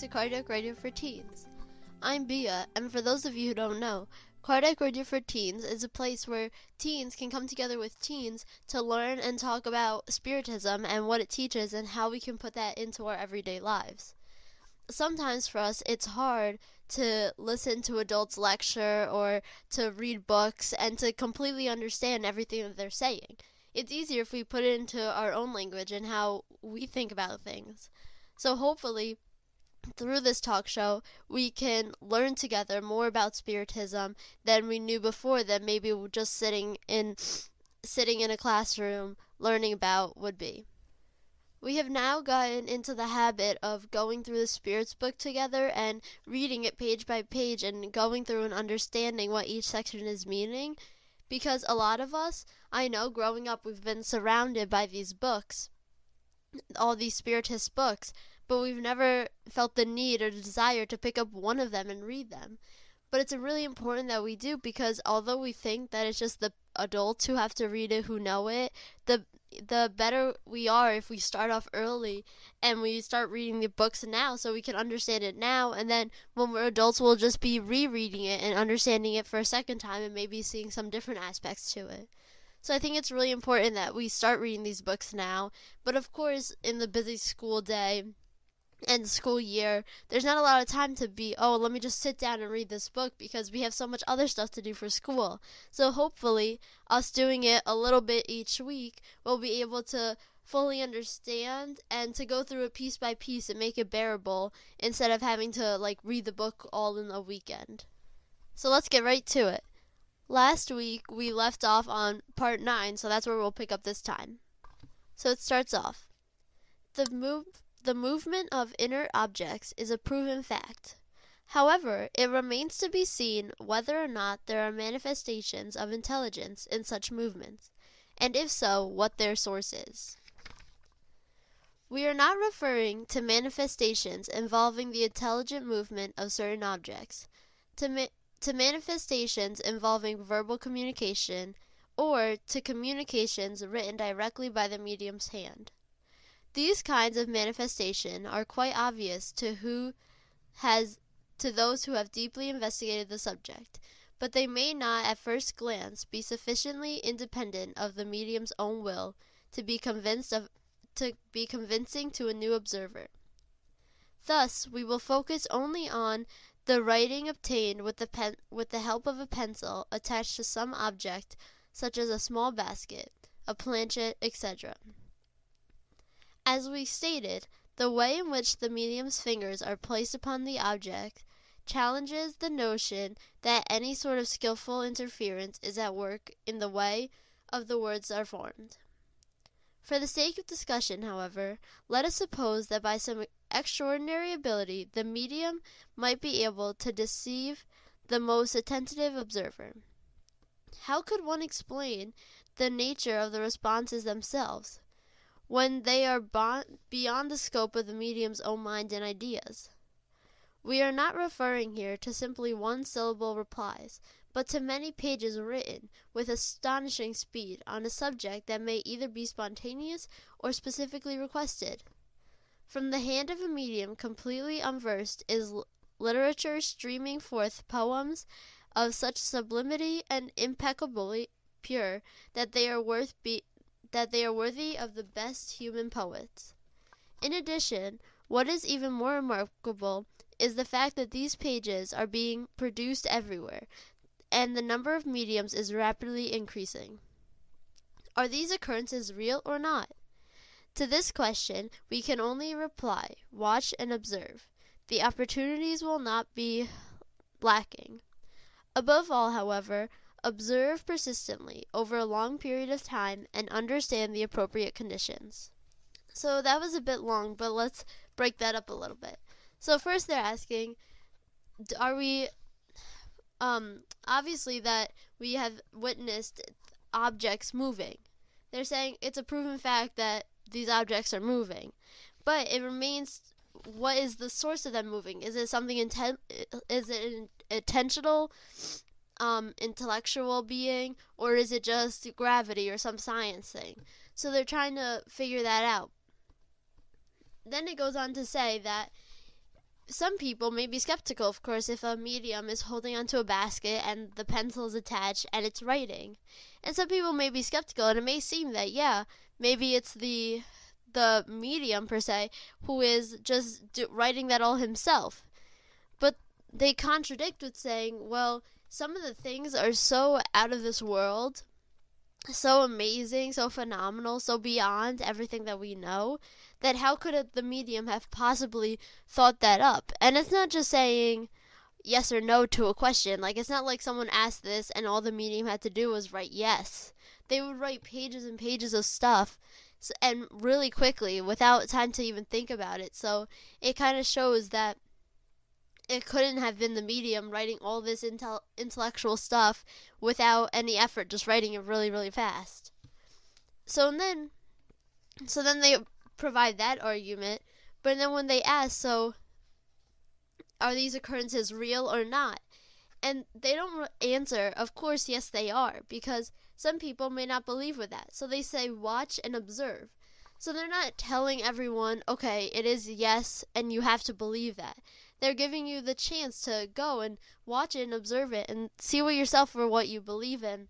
to Cardiac Radio for Teens. I'm Bia, and for those of you who don't know, Cardiac Radio for Teens is a place where teens can come together with teens to learn and talk about Spiritism and what it teaches and how we can put that into our everyday lives. Sometimes for us, it's hard to listen to adults lecture or to read books and to completely understand everything that they're saying. It's easier if we put it into our own language and how we think about things. So hopefully, through this talk show, we can learn together more about Spiritism than we knew before that maybe just sitting in a classroom learning about would be. We have now gotten into the habit of going through the Spirits book together and reading it page by page and going through and understanding what each section is meaning, because a lot of us, I know growing up, we've been surrounded by these books, all these Spiritist books, but we've never felt the need or desire to pick up one of them and read them. But it's really important that we do, because although we think that it's just the adults who have to read it who know it, the better we are if we start off early and we start reading the books now so we can understand it now, and then when we're adults we'll just be rereading it and understanding it for a second time and maybe seeing some different aspects to it. So I think it's really important that we start reading these books now, but of course in the busy school day and school year, there's not a lot of time to be, let me just sit down and read this book, because we have so much other stuff to do for school. So hopefully, us doing it a little bit each week, we'll be able to fully understand and to go through it piece by piece and make it bearable, instead of having to read the book all in a weekend. So let's get right to it. Last week, we left off on part 9, so that's where we'll pick up this time. So it starts off. The movement of inert objects is a proven fact. However, it remains to be seen whether or not there are manifestations of intelligence in such movements, and if so, what their source is. We are not referring to manifestations involving the intelligent movement of certain objects, to manifestations involving verbal communication, or to communications written directly by the medium's hand. These kinds of manifestation are quite obvious to those who have deeply investigated the subject, but they may not at first glance be sufficiently independent of the medium's own will to be convincing to a new observer. Thus, we will focus only on the writing obtained with the help of a pencil attached to some object, such as a small basket, a planchet, etc. As we stated, the way in which the medium's fingers are placed upon the object challenges the notion that any sort of skillful interference is at work in the way of the words are formed. For the sake of discussion, however, let us suppose that by some extraordinary ability the medium might be able to deceive the most attentive observer. How could one explain the nature of the responses themselves, when they are beyond the scope of the medium's own mind and ideas? We are not referring here to simply one-syllable replies, but to many pages written with astonishing speed on a subject that may either be spontaneous or specifically requested. From the hand of a medium completely unversed is literature streaming forth poems of such sublimity and impeccably pure that they are worthy of the best human poets. In addition, what is even more remarkable is the fact that these pages are being produced everywhere, and the number of mediums is rapidly increasing. Are these occurrences real or not? To this question we can only reply, watch and observe. The opportunities will not be lacking. Above all, however, observe persistently over a long period of time and understand the appropriate conditions. So that was a bit long, but let's break that up a little bit. So first they're asking, are we, obviously that we have witnessed objects moving. They're saying it's a proven fact that these objects are moving, but it remains, what is the source of them moving? Is it something is it an intentional intellectual being, or is it just gravity or some science thing? So they're trying to figure that out. Then it goes on to say that some people may be skeptical, of course, if a medium is holding onto a basket and the pencil is attached and it's writing. And some people may be skeptical, and it may seem that, yeah, maybe it's the medium, per se, who is just writing that all himself. But they contradict with saying, well, some of the things are so out of this world, so amazing, so phenomenal, so beyond everything that we know, that how could the medium have possibly thought that up? And it's not just saying yes or no to a question. Like, it's not like someone asked this and all the medium had to do was write yes. They would write pages and pages of stuff, and really quickly, without time to even think about it. So it kind of shows that it couldn't have been the medium writing all this intellectual stuff without any effort, just writing it really, really fast. So then they provide that argument, but then when they ask, so are these occurrences real or not? And they don't answer, of course, yes, they are, because some people may not believe with that. So they say, watch and observe. So they're not telling everyone, okay, it is yes, and you have to believe that. They're giving you the chance to go and watch it and observe it and see what yourself for what you believe in.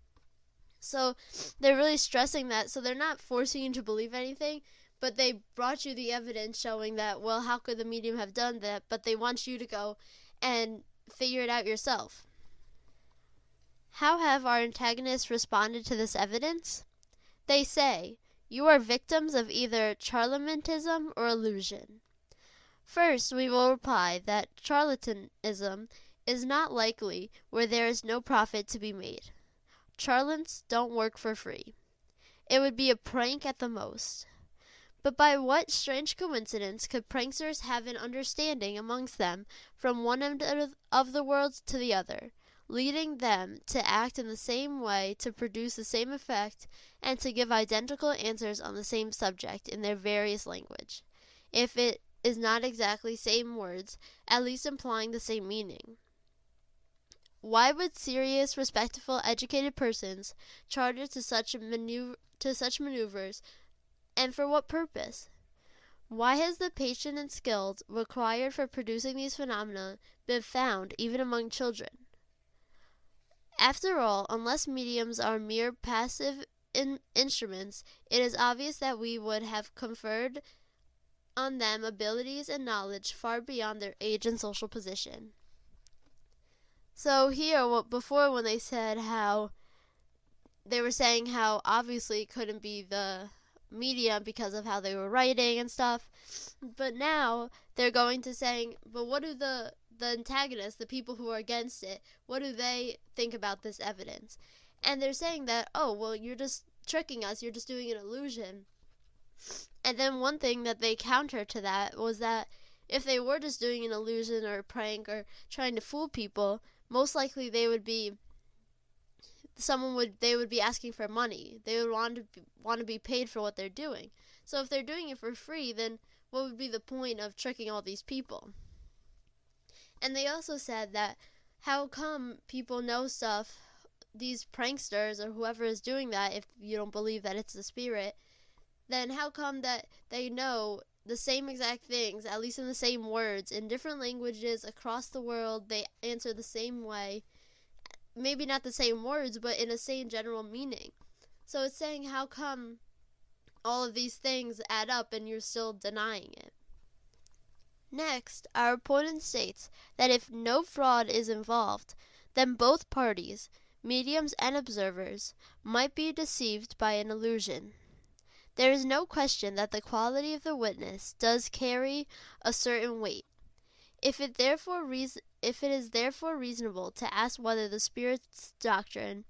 So they're really stressing that. So they're not forcing you to believe anything, but they brought you the evidence showing that, well, how could the medium have done that? But they want you to go and figure it out yourself. How have our antagonists responded to this evidence? They say, you are victims of either charlatanism or illusion. First, we will reply that charlatanism is not likely where there is no profit to be made. Charlatans don't work for free. It would be a prank at the most. But by what strange coincidence could pranksters have an understanding amongst them from one end of the world to the other, leading them to act in the same way, to produce the same effect, and to give identical answers on the same subject in their various language, if it is not exactly same words, at least implying the same meaning? Why would serious, respectful, educated persons charge to such maneuvers, and for what purpose? Why has the patience and skill required for producing these phenomena been found even among children? After all, unless mediums are mere passive instruments, it is obvious that we would have conferred on them abilities and knowledge far beyond their age and social position. So here, before when they said how, they were saying how obviously it couldn't be the medium because of how they were writing and stuff, but now they're going to saying, but what do the antagonists, the people who are against it, what do they think about this evidence? And they're saying that, oh, well, you're just tricking us, you're just doing an illusion. And then one thing that they counter to that was that if they were just doing an illusion or a prank or trying to fool people, most likely they would be asking for money. They would want to be paid for what they're doing. So if they're doing it for free, then what would be the point of tricking all these people? And they also said that how come people know stuff, these pranksters or whoever is doing that, if you don't believe that it's the spirit, then how come that they know the same exact things, at least in the same words, in different languages across the world? They answer the same way, maybe not the same words, but in the same general meaning. So it's saying, how come all of these things add up and you're still denying it? Next, our opponent states that if no fraud is involved, then both parties, mediums and observers, might be deceived by an illusion. There is no question that the quality of the witness does carry a certain weight. If it is therefore reasonable to ask whether the spirit's doctrine,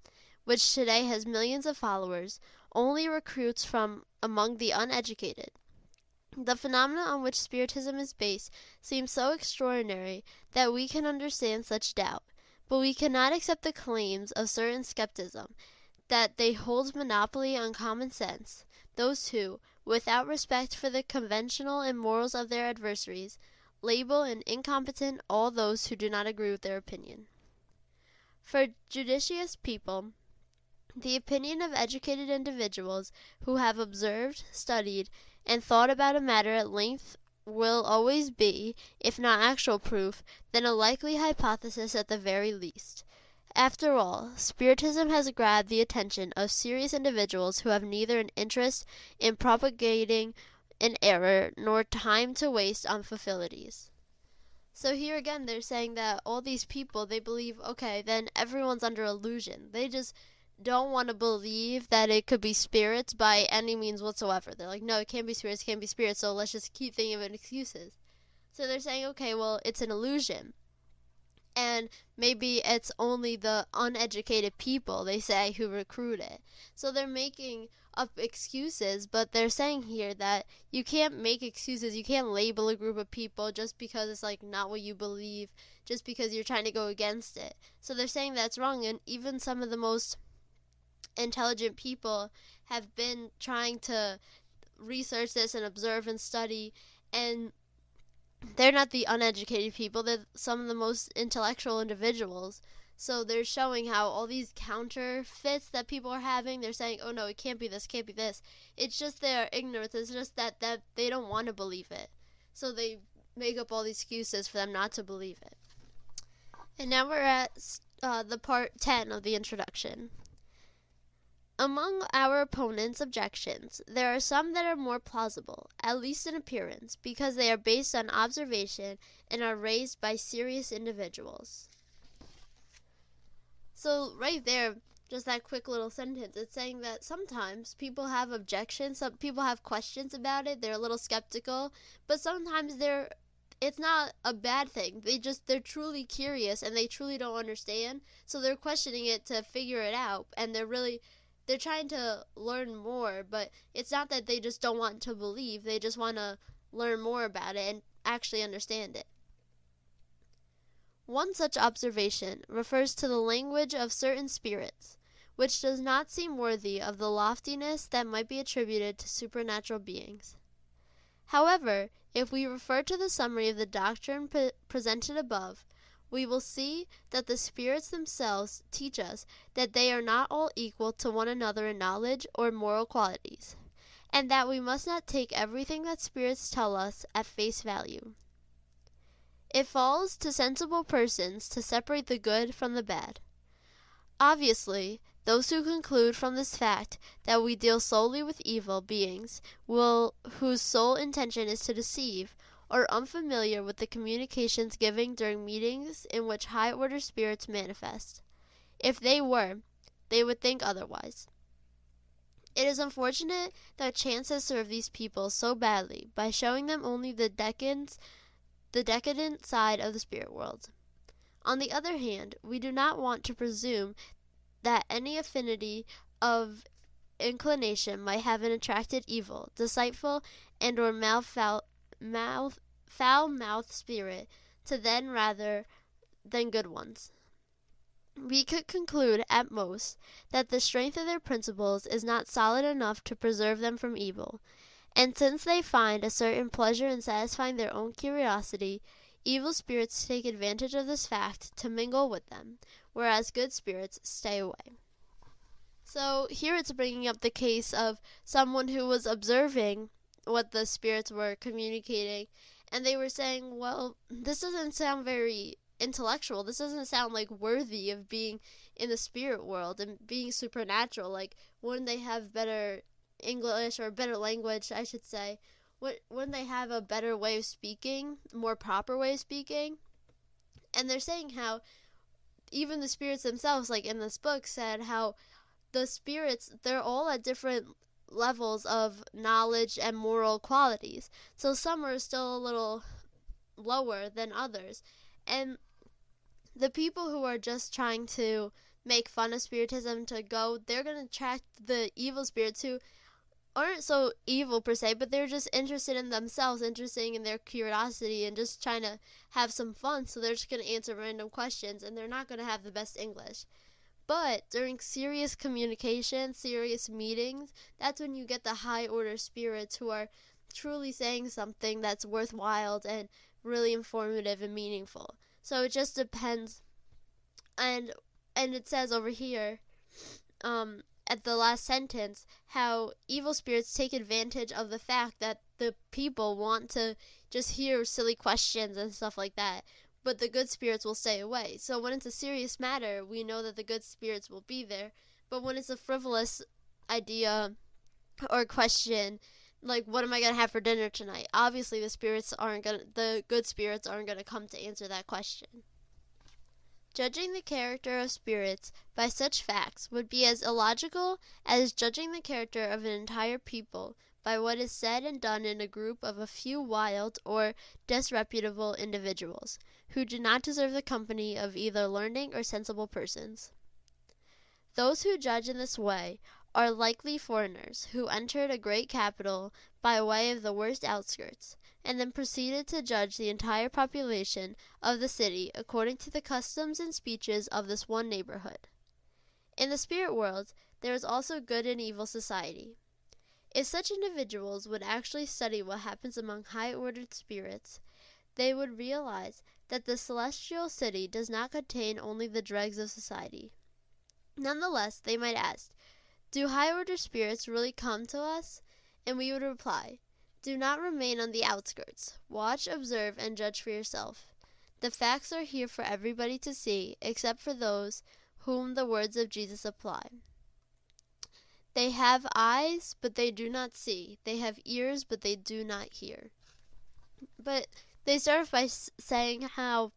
which today has millions of followers, only recruits from among the uneducated, the phenomena on which Spiritism is based seem so extraordinary that we can understand such doubt, but we cannot accept the claims of certain skepticism that they hold monopoly on common sense, those who, without respect for the conventional and morals of their adversaries, label and incompetent all those who do not agree with their opinion. For judicious people, the opinion of educated individuals who have observed, studied, and thought about a matter at length will always be, if not actual proof, then a likely hypothesis at the very least. After all, Spiritism has grabbed the attention of serious individuals who have neither an interest in propagating an error nor time to waste on futilities. So here again, they're saying that all these people, they believe, okay, then everyone's under illusion. They just don't want to believe that it could be spirits by any means whatsoever. They're like, no, it can't be spirits, it can't be spirits, so let's just keep thinking of excuses. So they're saying, okay, well, it's an illusion. And maybe it's only the uneducated people, they say, who recruit it. So they're making up excuses, but they're saying here that you can't make excuses. You can't label a group of people just because it's like not what you believe, just because you're trying to go against it. So they're saying that's wrong, and even some of the most intelligent people have been trying to research this and observe and study, and they're not the uneducated people, they're some of the most intellectual individuals. So they're showing how all these counterfeits that people are having, they're saying, oh no, it can't be this, can't be this. It's just their ignorance, it's just that they don't want to believe it. So they make up all these excuses for them not to believe it. And now we're at the part 10 of the introduction. Among our opponent's objections, there are some that are more plausible, at least in appearance, because they are based on observation and are raised by serious individuals. So right there, just that quick little sentence, it's saying that sometimes people have objections, some people have questions about it, they're a little skeptical, but sometimes it's not a bad thing. They're truly curious and they truly don't understand, so they're questioning it to figure it out, and they're trying to learn more, but it's not that they just don't want to believe, they just want to learn more about it and actually understand it. One such observation refers to the language of certain spirits, which does not seem worthy of the loftiness that might be attributed to supernatural beings. However, if we refer to the summary of the doctrine presented above, we will see that the spirits themselves teach us that they are not all equal to one another in knowledge or moral qualities, and that we must not take everything that spirits tell us at face value. It falls to sensible persons to separate the good from the bad. Obviously, those who conclude from this fact that we deal solely with evil beings whose sole intention is to deceive, are unfamiliar with the communications given during meetings in which high-order spirits manifest. If they were, they would think otherwise. It is unfortunate that chance has served these people so badly by showing them only the decadent side of the spirit world. On the other hand, we do not want to presume that any affinity of inclination might have an attracted evil, deceitful, and or foul-mouthed spirit to them rather than good ones. We could conclude, at most, that the strength of their principles is not solid enough to preserve them from evil, and since they find a certain pleasure in satisfying their own curiosity, evil spirits take advantage of this fact to mingle with them, whereas good spirits stay away. So here it's bringing up the case of someone who was observing what the spirits were communicating, and they were saying, well, this doesn't sound very intellectual. This doesn't sound like worthy of being in the spirit world and being supernatural. Like, wouldn't they have better English, or better language, I should say? Wouldn't they have a better way of speaking, more proper way of speaking? And they're saying how even the spirits themselves, like in this book, said how the spirits, they're all at different levels of knowledge and moral qualities. So some are still a little lower than others. And the people who are just trying to make fun of spiritism they're going to attract the evil spirits who aren't so evil per se, but they're just interested in themselves, interested in their curiosity and just trying to have some fun. So they're just going to answer random questions, and they're not going to have the best English. But during serious communication, serious meetings, that's when you get the high order spirits who are truly saying something that's worthwhile and really informative and meaningful. So it just depends. And it says over here, at the last sentence, how evil spirits take advantage of the fact that the people want to just hear silly questions and stuff like that, but the good spirits will stay away. So when it's a serious matter, we know that the good spirits will be there, but when it's a frivolous idea or question, like, what am I going to have for dinner tonight? Obviously the good spirits aren't going to come to answer that question. Judging the character of spirits by such facts would be as illogical as judging the character of an entire people by what is said and done in a group of a few wild or disreputable individuals, who do not deserve the company of either learning or sensible persons. Those who judge in this way are likely foreigners who entered a great capital by way of the worst outskirts, and then proceeded to judge the entire population of the city according to the customs and speeches of this one neighborhood. In the spirit world, there is also good and evil society. If such individuals would actually study what happens among high-ordered spirits, they would realize that the celestial city does not contain only the dregs of society. Nonetheless, they might ask, do high-order spirits really come to us? And we would reply, do not remain on the outskirts. Watch, observe, and judge for yourself. The facts are here for everybody to see, except for those whom the words of Jesus apply. They have eyes, but they do not see. They have ears, but they do not hear. But they start off by saying how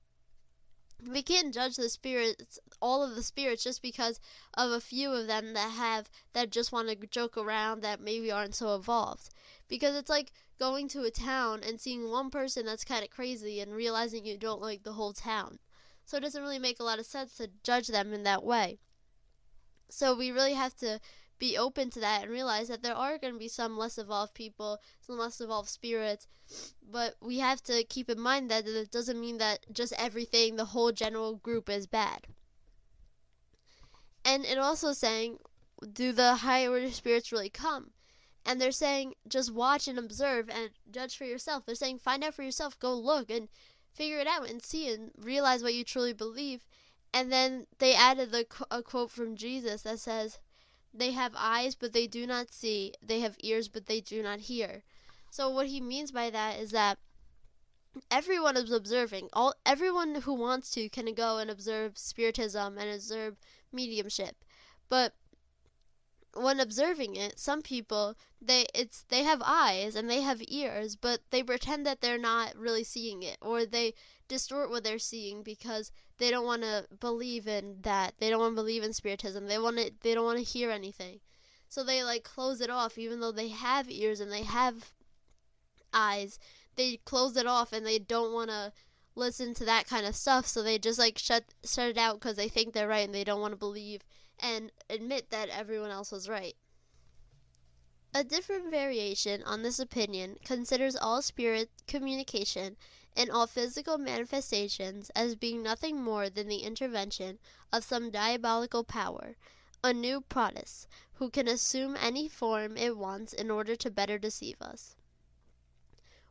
we can't judge the spirits, all of the spirits, just because of a few of them that just want to joke around, that maybe aren't so evolved. Because it's like going to a town and seeing one person that's kind of crazy and realizing you don't like the whole town. So it doesn't really make a lot of sense to judge them in that way. So we really have to be open to that and realize that there are going to be some less evolved people, some less evolved spirits, but we have to keep in mind that it doesn't mean that just everything, the whole general group, is bad. And it also saying, do the higher order spirits really come? And they're saying, just watch and observe and judge for yourself. They're saying, find out for yourself, go look and figure it out and see and realize what you truly believe. And then they added a quote from Jesus that says, they have eyes, but they do not see. They have ears, but they do not hear. So what he means by that is that everyone is observing. Everyone who wants to can go and observe spiritism and observe mediumship. But when observing it, some people, they have eyes and they have ears, but they pretend that they're not really seeing it, or they distort what they're seeing because they don't want to believe in that. They don't want to believe in spiritism. They don't want to hear anything. So they like close it off, even though they have ears and they have eyes. They close it off and they don't want to listen to that kind of stuff. So they just like shut it out because they think they're right and they don't want to believe and admit that everyone else was right. A different variation on this opinion considers all spirit communication and all physical manifestations as being nothing more than the intervention of some diabolical power, a new Protus, who can assume any form it wants in order to better deceive us.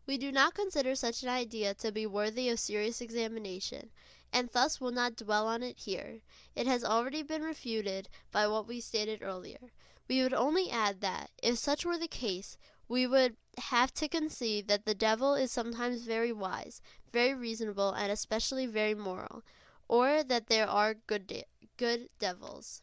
We do not consider such an idea to be worthy of serious examination, and thus will not dwell on it here. It has already been refuted by what we stated earlier. We would only add that, if such were the case, we would have to concede that the devil is sometimes very wise, very reasonable, and especially very moral, or that there are good devils.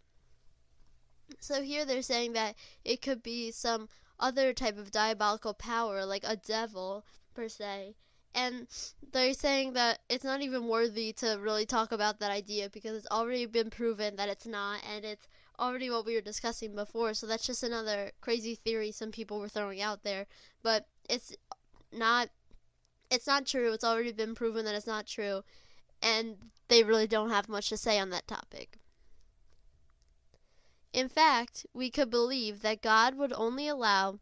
So here they're saying that it could be some other type of diabolical power, like a devil, per se. And they're saying that it's not even worthy to really talk about that idea because it's already been proven that it's not, and it's already what we were discussing before. So that's just another crazy theory some people were throwing out there. But it's not true. It's already been proven that it's not true. And they really don't have much to say on that topic. In fact, we could believe that God would only allow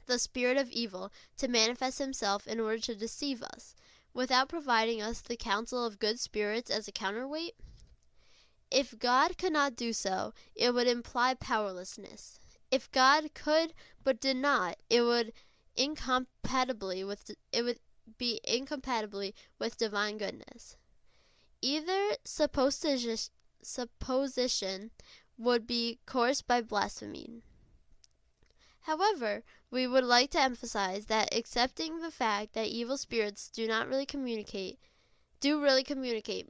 the spirit of evil to manifest himself in order to deceive us, without providing us the counsel of good spirits as a counterweight? If God could not do so, it would imply powerlessness. If God could but did not, it would be incompatibly with divine goodness. Either supposition would be coerced by blasphemy. However, we would like to emphasize that accepting the fact that evil spirits do really communicate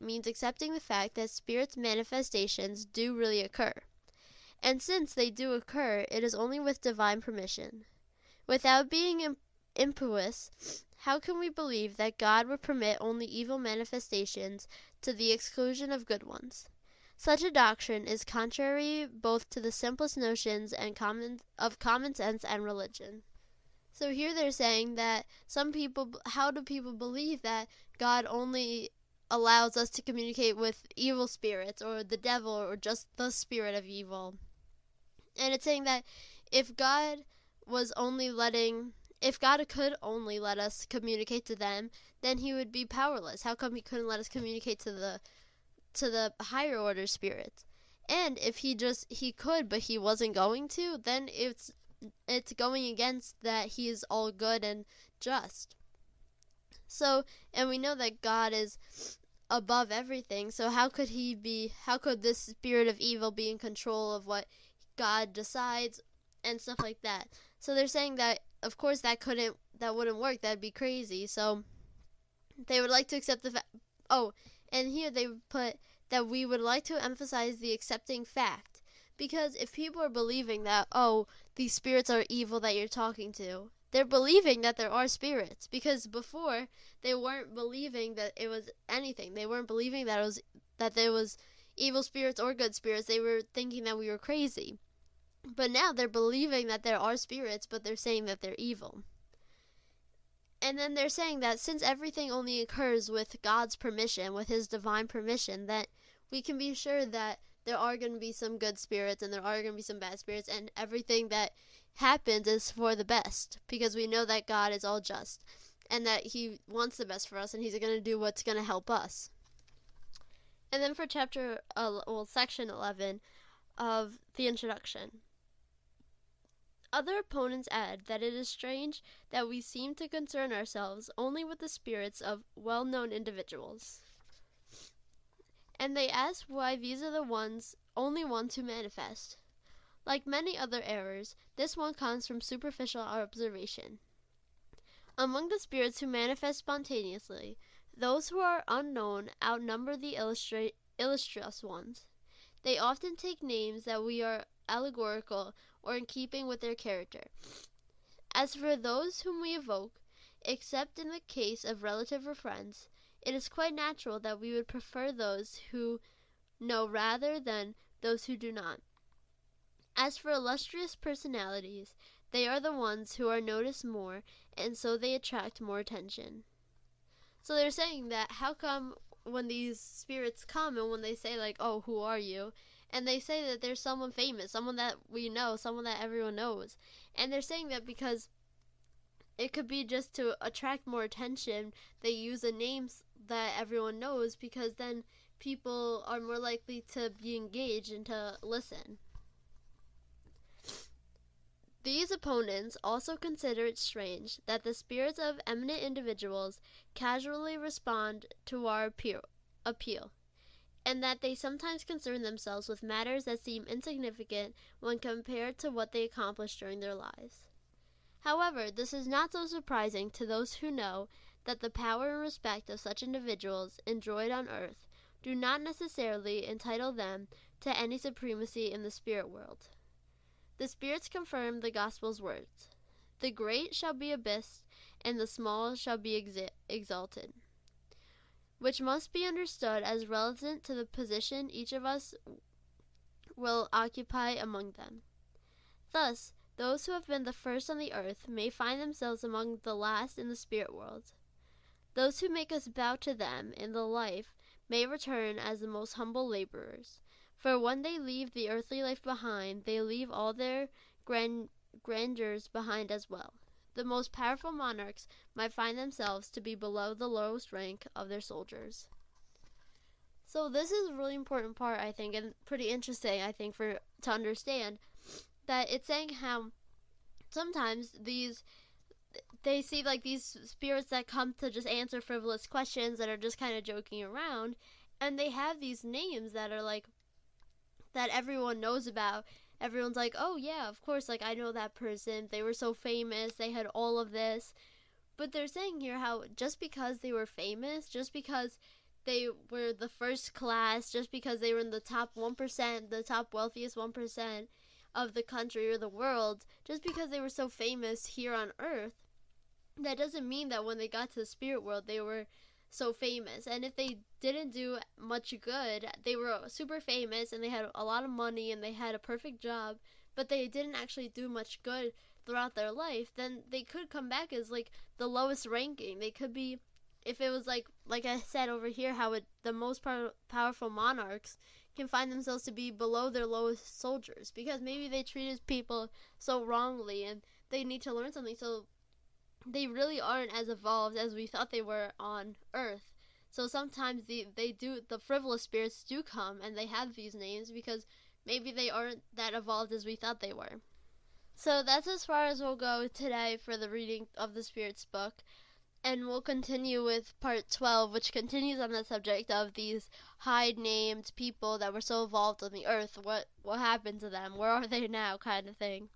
means accepting the fact that spirits' manifestations do really occur. And since they do occur, it is only with divine permission. Without being impious, how can we believe that God would permit only evil manifestations to the exclusion of good ones? Such a doctrine is contrary both to the simplest notions of common sense and religion. So here they're saying that how do people believe that God only allows us to communicate with evil spirits or the devil or just the spirit of evil? And it's saying that if God could only let us communicate to them, then he would be powerless. How come he couldn't let us communicate to the higher order spirits? And if he could but he wasn't going to, then it's going against that he is all good and just. So, and we know that God is above everything, so how could this spirit of evil be in control of what God decides and stuff like that? So they're saying that of course that wouldn't work. That'd be crazy. So they would like to accept the fact. Oh, and here they put that we would like to emphasize the accepting fact, because if people are believing that, oh, these spirits are evil that you're talking to, they're believing that there are spirits, because before they weren't believing that it was anything. They weren't believing that there was evil spirits or good spirits. They were thinking that we were crazy. But now they're believing that there are spirits, but they're saying that they're evil. And then they're saying that since everything only occurs with God's permission, with his divine permission, that we can be sure that there are going to be some good spirits and there are going to be some bad spirits, and everything that happens is for the best, because we know that God is all just and that he wants the best for us, and he's going to do what's going to help us. And then for section 11 of the introduction. Other opponents add that it is strange that we seem to concern ourselves only with the spirits of well-known individuals. And they ask why these are the only ones who manifest. Like many other errors, this one comes from superficial observation. Among the spirits who manifest spontaneously, those who are unknown outnumber the illustrious ones. They often take names that we are allegorical or in keeping with their character. As for those whom we evoke, except in the case of relatives or friends, it is quite natural that we would prefer those who know rather than those who do not. As for illustrious personalities, they are the ones who are noticed more, and so they attract more attention. So they're saying that how come when these spirits come and when they say like, oh, who are you? And they say that there's someone famous, someone that we know, someone that everyone knows. And they're saying that because it could be just to attract more attention, they use a name that everyone knows, because then people are more likely to be engaged and to listen. These opponents also consider it strange that the spirits of eminent individuals casually respond to our appeal, and that they sometimes concern themselves with matters that seem insignificant when compared to what they accomplished during their lives. However, this is not so surprising to those who know that the power and respect of such individuals enjoyed on earth do not necessarily entitle them to any supremacy in the spirit world. The spirits confirm the gospel's words, "The great shall be abased, and the small shall be exalted," which must be understood as relevant to the position each of us will occupy among them. Thus, those who have been the first on the earth may find themselves among the last in the spirit world. Those who make us bow to them in the life may return as the most humble laborers, for when they leave the earthly life behind, they leave all their grandeurs behind as well. The most powerful monarchs might find themselves to be below the lowest rank of their soldiers. So this is a really important part, I think, and pretty interesting, I think, to understand, that it's saying how sometimes they see like these spirits that come to just answer frivolous questions that are just kind of joking around, and they have these names that are like that everyone knows about, everyone's like, oh yeah, of course, like I know that person. They were so famous. They had all of this. But they're saying here how just because they were famous, just because they were the first class, just because they were in the top 1%, the top wealthiest 1% of the country or the world, just because they were so famous here on earth, that doesn't mean that when they got to the spirit world they were so famous. And if they didn't do much good, they were super famous and they had a lot of money and they had a perfect job, but they didn't actually do much good throughout their life, then they could come back as like the lowest ranking. They could be, if it was like I said over here, how the most powerful monarchs can find themselves to be below their lowest soldiers because maybe they treated people so wrongly and they need to learn something. So they really aren't as evolved as we thought they were on Earth. So sometimes the frivolous spirits do come and they have these names because maybe they aren't that evolved as we thought they were. So that's as far as we'll go today for the reading of the Spirits book. And we'll continue with part 12, which continues on the subject of these high-named people that were so evolved on the Earth. What happened to them? Where are they now, kind of thing.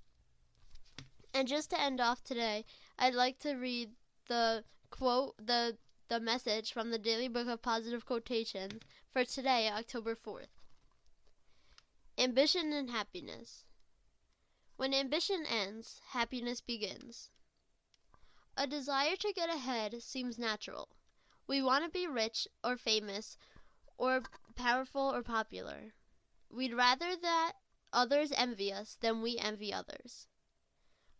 And just to end off today, I'd like to read the quote, the message from the Daily Book of Positive Quotations for today, October 4th. Ambition and happiness. When ambition ends, happiness begins. A desire to get ahead seems natural. We want to be rich or famous or powerful or popular. We'd rather that others envy us than we envy others.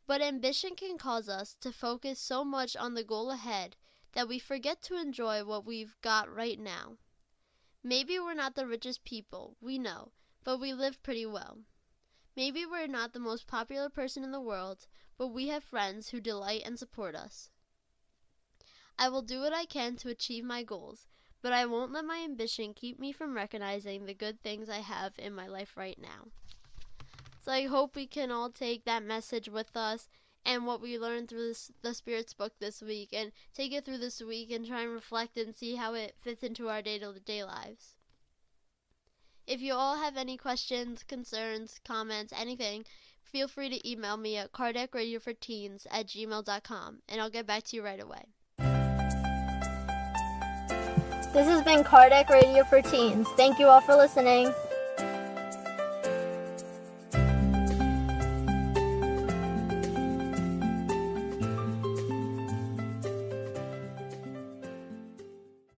But ambition can cause us to focus so much on the goal ahead that we forget to enjoy what we've got right now. Maybe we're not the richest people, we know, but we live pretty well. Maybe we're not the most popular person in the world, but we have friends who delight and support us. I will do what I can to achieve my goals, but I won't let my ambition keep me from recognizing the good things I have in my life right now. So I hope we can all take that message with us and what we learned through the Spirits book this week and take it through this week and try and reflect and see how it fits into our day-to-day lives. If you all have any questions, concerns, comments, anything, feel free to email me at cardiacradioforteens@gmail.com and I'll get back to you right away. This has been Cardiac Radio for Teens. Thank you all for listening.